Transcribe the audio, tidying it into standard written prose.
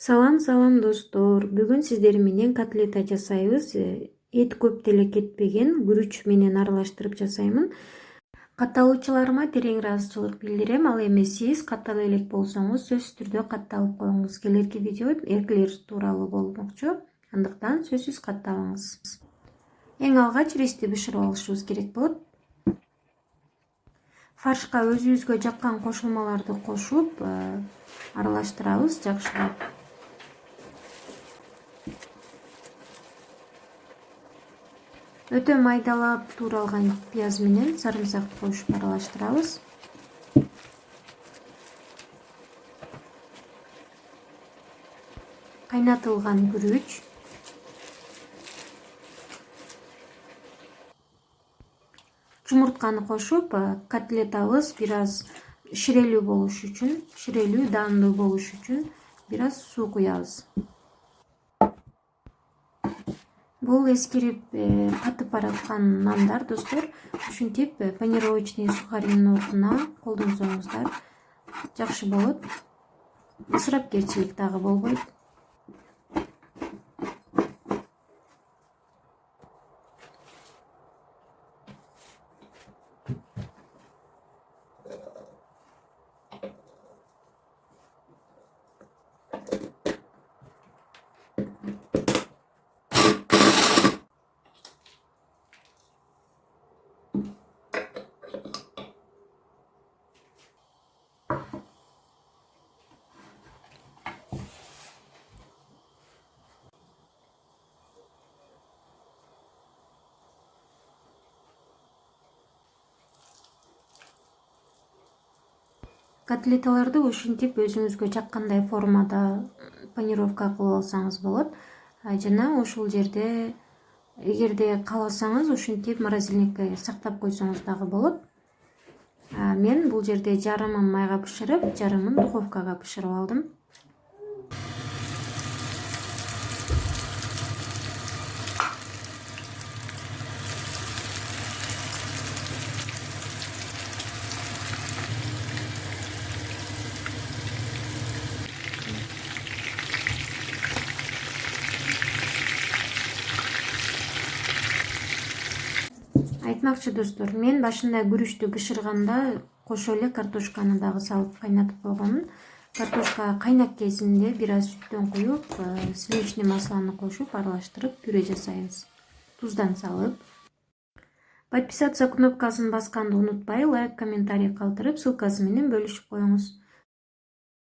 Салам достор. Бүгүн сиздер менен котлета жасайбыз. Эт көп деле кетпеген, күрүч менен аралаштырып жасаймын. Катталуучуларыма терең ыраазычылык билдирем. Ал эми сиз каттала элек болсоңуз сөзсүз түрдө катталып коюңуз. Келерки видео эклер тууралуу болмокчу. Андыктан сөзсүз катталыңыз. Эң алгач ристи бышырып алышыбыз керек болот. Фаршка өзүбүзгө жаккан кошулмаларды кошуп, аралаштырабыз жакшылап. Өтө майдалап тууралган пияз менен сарымсакты кошуп аралаштырабыз. Кайнатылган күрүч, чумуртканы кошуп, котлетабыз бир аз ширелүү болуш үчүн, даамдуу болуш үчүн бир аз суу куябыз. Бул эскирип катып бараткан нандар достор. Ушинтип панировочный сухаринин ордуна колдонсоңуздар жакшы болот. Ысырапкерчилик дагы болбойт. Котлеталарды ушинтип өзүңүзгө жаккандай формада панировка кылып алсаңыз болот. Жана ушул жерде эгерде кааласаңыз ушинтип морозильникке сактап койсоңуз дагы болот. Мен бул жерде жарымын майга бышырып, жарымын духовкага бышырып алдым. Айтмакчы достор, мен башында күрүчтү бышырганда кошо эле картошканы дагы салып кайнатып койгонмун. Картошка кайнак кезинде бир аз сүттөн куюп, сливочный маслону кошуп аралаштырып пюре жасайбыз. Туздан салып. Подписаться кнопкасын басканды унутпай, лайк, комментарий калтырып, ссылкасы менен бөлүшүп коюңуз.